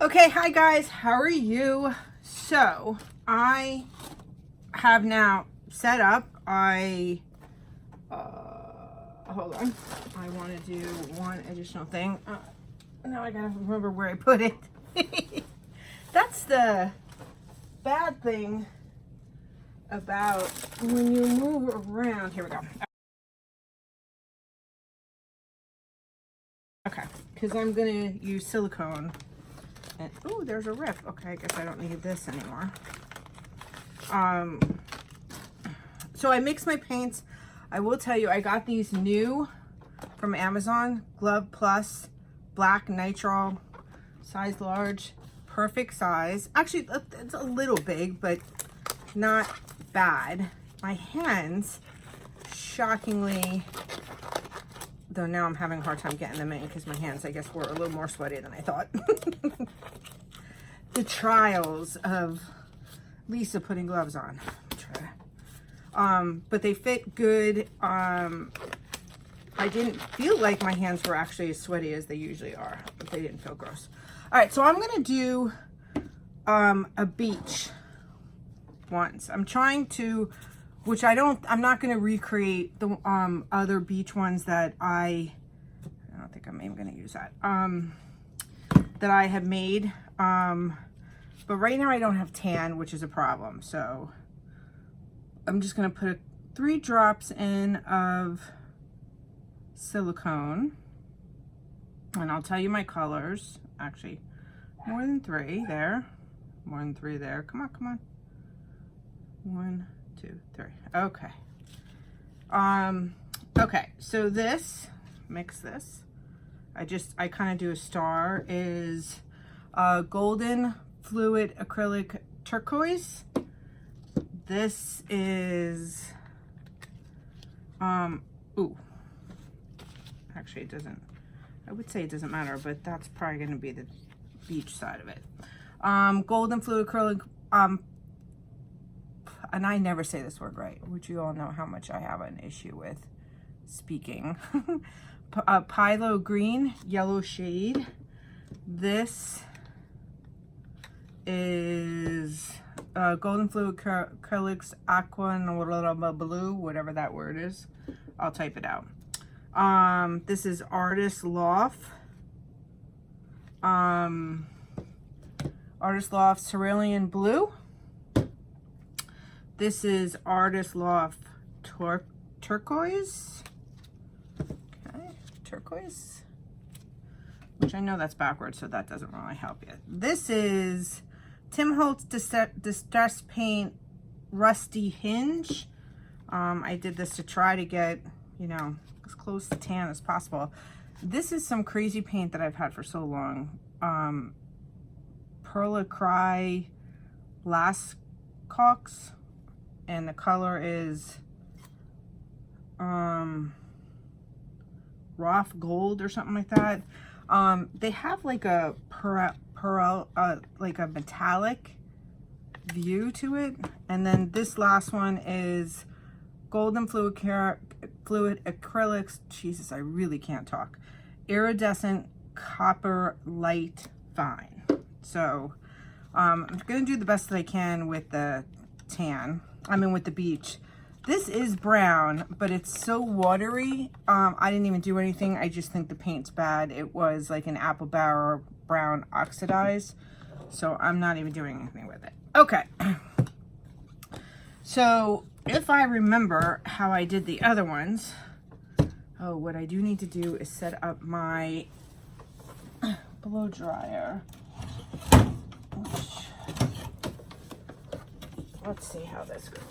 Okay, hi guys, how are you? So I have now set up, hold on, I want to do one additional thing. Now I gotta remember where I put it. That's the bad thing about when you move around. Here we go. Okay, because I'm gonna use silicone. And oh, there's a rip. Okay, I guess I don't need this anymore. So I mix my paints. I will tell you, I got these new from Amazon, Glove Plus, black nitrile, size large, perfect size. Actually, it's a little big, but not bad. My hands, shockingly, though now I'm having a hard time getting them in because my hands, I guess, were a little more sweaty than I thought. The trials of Lisa putting gloves on. But they fit good. I didn't feel like my hands were actually as sweaty as they usually are, but they didn't feel gross. All right, so I'm gonna do a beach ones. I'm trying to, which I'm not gonna recreate the other beach ones that I don't think I'm even gonna use that, that I have made. But right now I don't have tan, which is a problem. So I'm just gonna put 3 drops in of silicone, and I'll tell you my colors. Actually, more than 3 there, more than 3 there. Come on, come on. 1, 2, 3. Okay. Okay. So this, mix this. I kind of do a star. Is golden fluid acrylic turquoise. This is ooh, actually it doesn't, I would say it doesn't matter, but that's probably going to be the beach side of it. Golden fluid acrylic, and I never say this word right, which you all know how much I have an issue with speaking. Phthalo green, yellow shade. This is golden fluid acrylics aqua and blue, whatever that word is. I'll type it out. This is Artist Loft. Artist Loft Cerullan blue. This is Artist Loft Turquoise. Okay, turquoise. Which I know that's backwards, so that doesn't really help you. This is HOltz Distress Paint Rusty Hinge. I did this to try to get, you know, as close to tan as possible. This is some crazy paint that I've had for so long. Perlacry Lascox, and the color is Rough Gold or something like that. They have like a like a metallic view to it, and then this last one is golden fluid acrylics. Jesus, I really can't talk. Iridescent copper light fine. So I'm gonna do the best that I can with the tan. I mean with the beach. This is brown, but it's so watery. I didn't even do anything. I just think the paint's bad. It was like an apple barrel brown oxidized. So I'm not even doing anything with it. Okay. So if I remember how I did the other ones, oh, what I do need to do is set up my blow dryer. Let's see how this goes.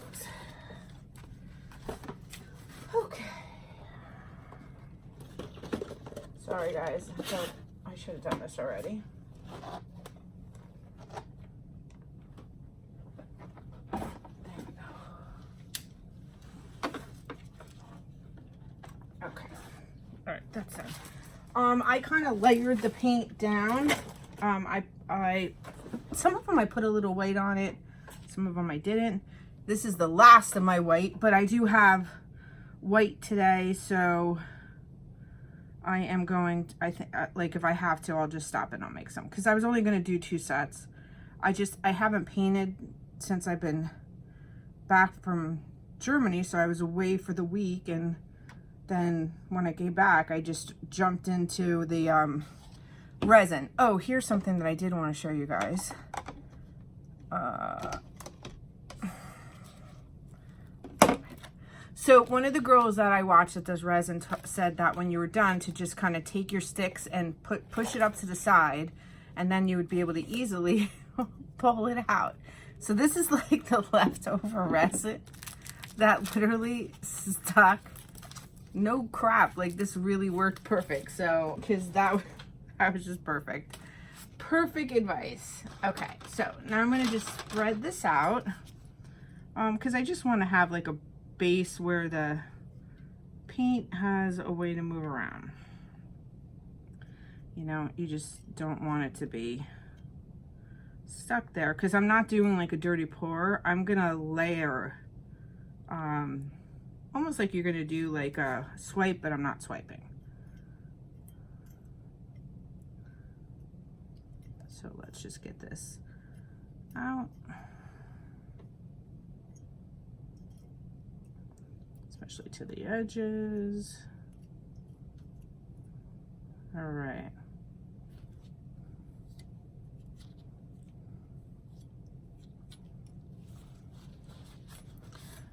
Okay. Sorry guys, I should have done this already. There we go. Okay. All right, that's it. I kind of layered the paint down. Some of them I put a little white on it. Some of them I didn't. This is the last of my white, but I do have white today, so I am going to, I think, like if I have to, I'll just stop and I'll make some. Because I was only going to do 2 sets. I haven't painted since I've been back from Germany. So I was away for the week. And then when I came back, I just jumped into the resin. Oh, here's something that I did want to show you guys. So one of the girls that I watched that does resin said that when you were done to just kind of take your sticks and push it up to the side, and then you would be able to easily pull it out. So this is like the leftover resin that literally stuck. No crap, like this really worked perfect. So, because that was just perfect. Perfect advice. Okay, so now I'm gonna just spread this out because I just want to have like a base where the paint has a way to move around. You know, you just don't want it to be stuck there, because I'm not doing like a dirty pour. I'm gonna layer almost like you're gonna do like a swipe, but I'm not swiping. So let's just get this out. Especially to the edges. All right.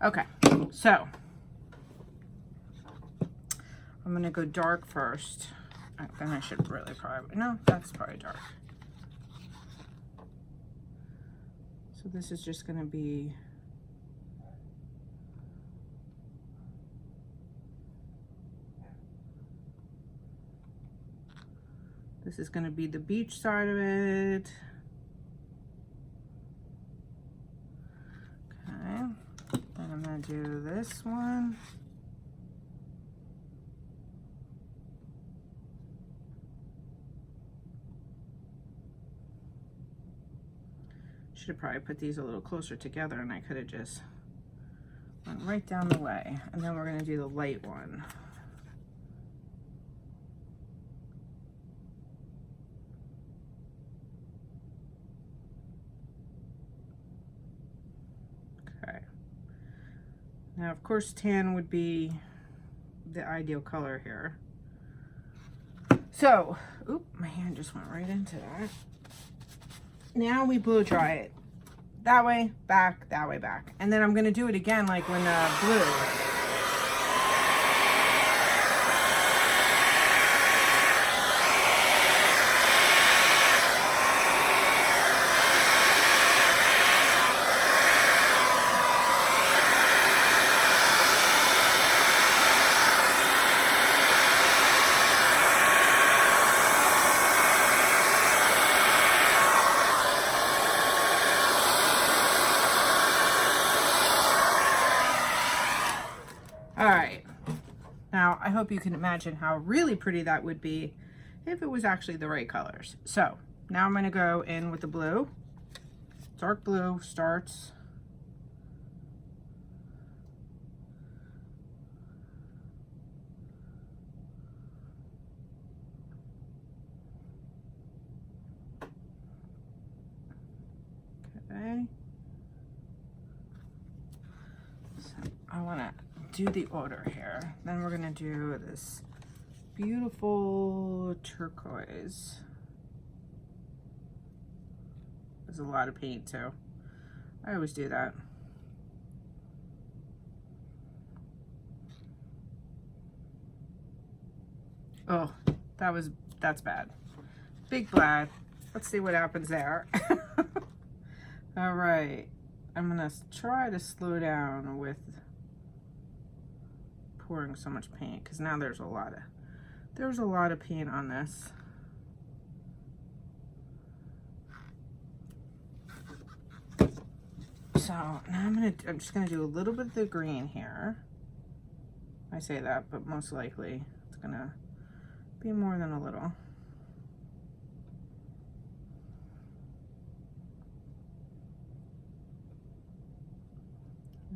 Okay, so I'm gonna go dark first. Then I should really probably, no, that's probably dark. So this is just gonna be the beach side of it. Okay, then I'm gonna do this one. Should have probably put these a little closer together, and I could have just went right down the way. And then we're gonna do the light one. Now, of course, tan would be the ideal color here. So, oop, my hand just went right into that. Now we blow dry it. That way, back, that way, back. And then I'm gonna do it again like when blue. All right, now I hope you can imagine how really pretty that would be if it was actually the right colors. So now I'm gonna go in with the blue. Dark blue starts. Okay. So I wanna do the order here. Then we're gonna do this beautiful turquoise. There's a lot of paint too. I always do that. Oh, that's bad. Big bad. Let's see what happens there. All right, I'm gonna try to slow down with pouring so much paint, because now there's a lot of paint on this. So now I'm just gonna do a little bit of the green here. I say that, but most likely it's gonna be more than a little.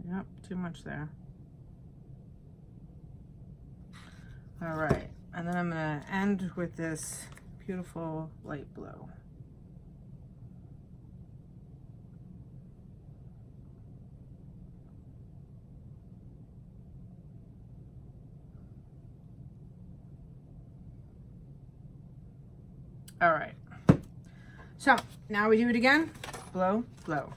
Yep, too much there. All right, And then I'm gonna end with this beautiful light blue. All right, so now we do it again. Blow, blow.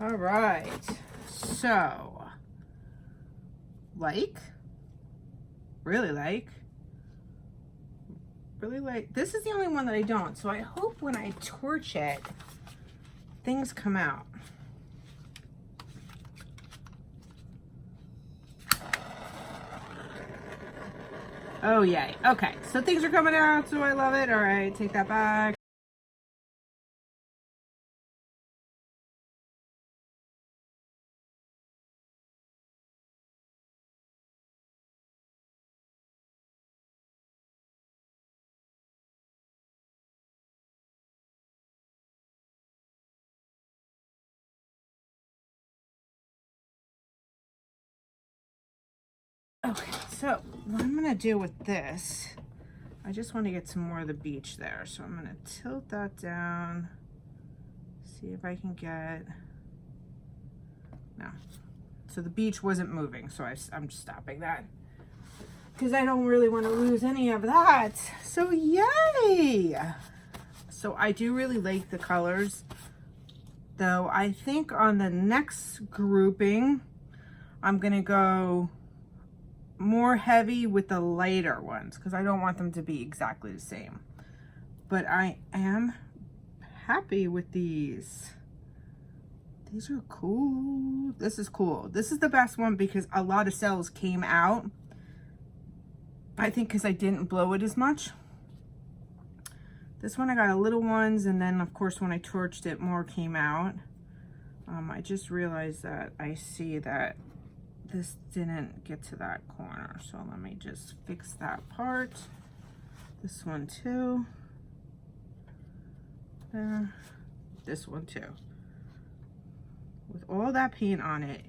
All right, so really like, this is the only one that I don't, so I hope when I torch it, things come out. Oh yay, okay, so things are coming out, so I love it. All right, take that back. Okay, so what I'm gonna do with this, I just want to get some more of the beach there. So I'm gonna tilt that down, see if I can get, no. So the beach wasn't moving, so I'm stopping that because I don't really want to lose any of that. So yay! So I do really like the colors, though. I think on the next grouping, I'm gonna go more heavy with the lighter ones because I don't want them to be exactly the same. But I am happy with these. These are cool. This is cool. This is the best one because a lot of cells came out. I think because I didn't blow it as much. This one I got a little ones, and then of course when I torched it, more came out. I just realized that I see that this didn't get to that corner, so let me just fix that part. This one too. This one too. With all that paint on it,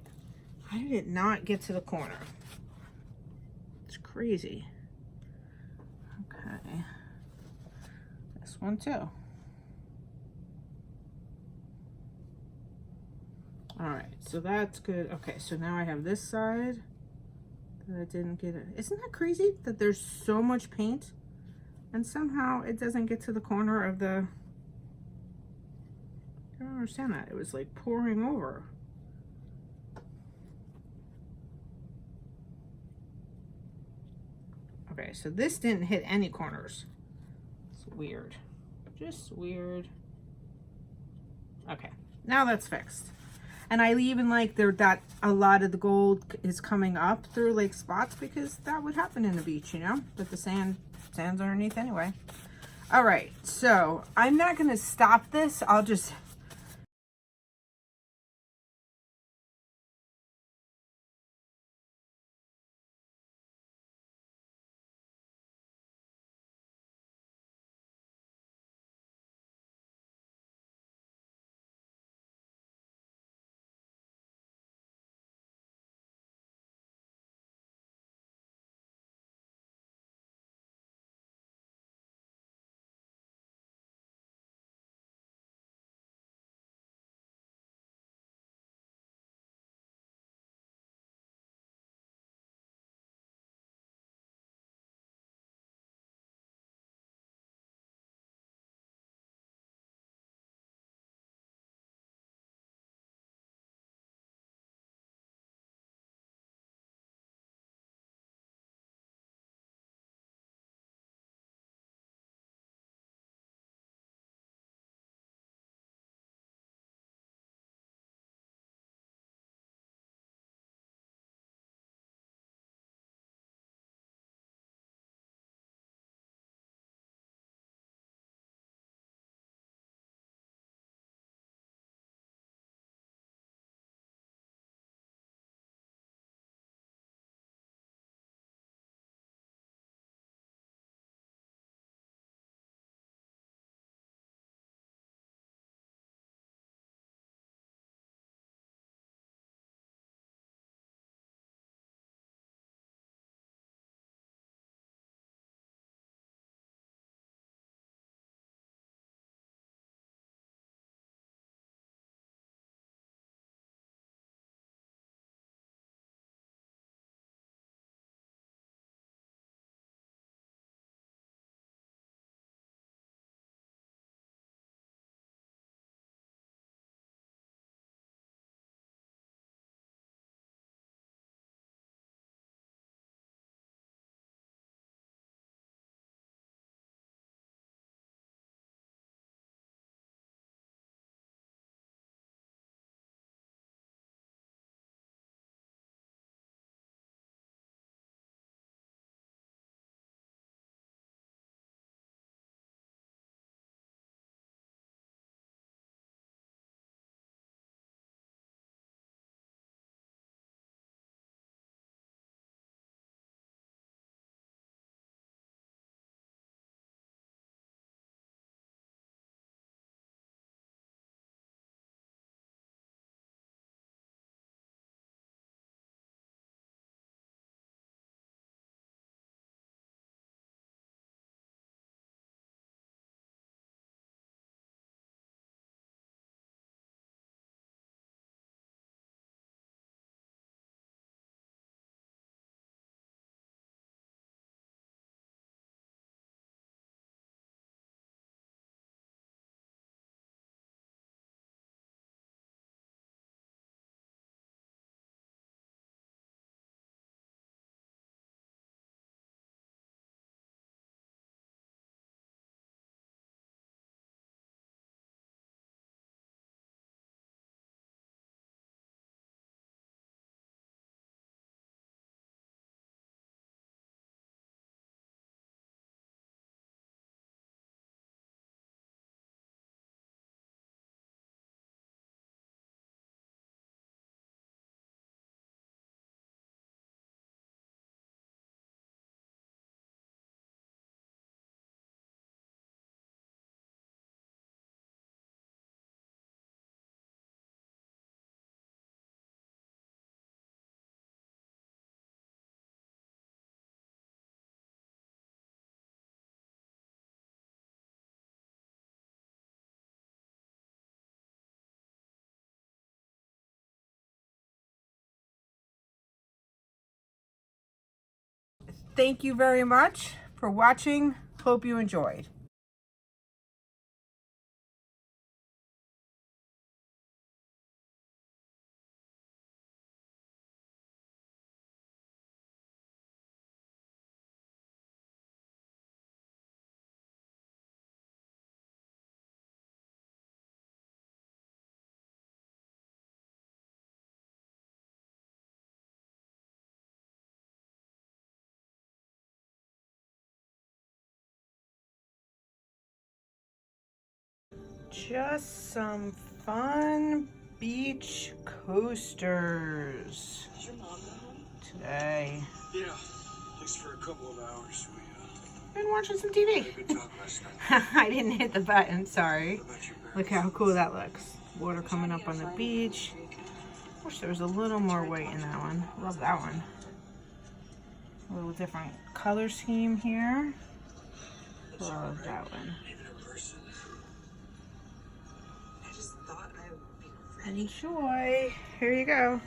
how did it not get to the corner? It's crazy. Okay. This one too. All right, so that's good. Okay, so now I have this side that I didn't get it. Isn't that crazy that there's so much paint and somehow it doesn't get to the corner of the, I don't understand that. It was like pouring over. Okay, so this didn't hit any corners. It's weird, just weird. Okay, now that's fixed. And I even like there that a lot of the gold is coming up through like spots because that would happen in the beach, you know, but the sand's underneath anyway. All right, so I'm not gonna stop this. I'll just thank you very much for watching. Hope you enjoyed. Just some fun beach coasters today. Yeah, just for a couple of hours. Been watching some TV. I didn't hit the button, sorry. Look how cool that looks. Water coming up on the beach. Wish there was a little more white in that one. Love that one. A little different color scheme here. Love that one. Enjoy. Here you go.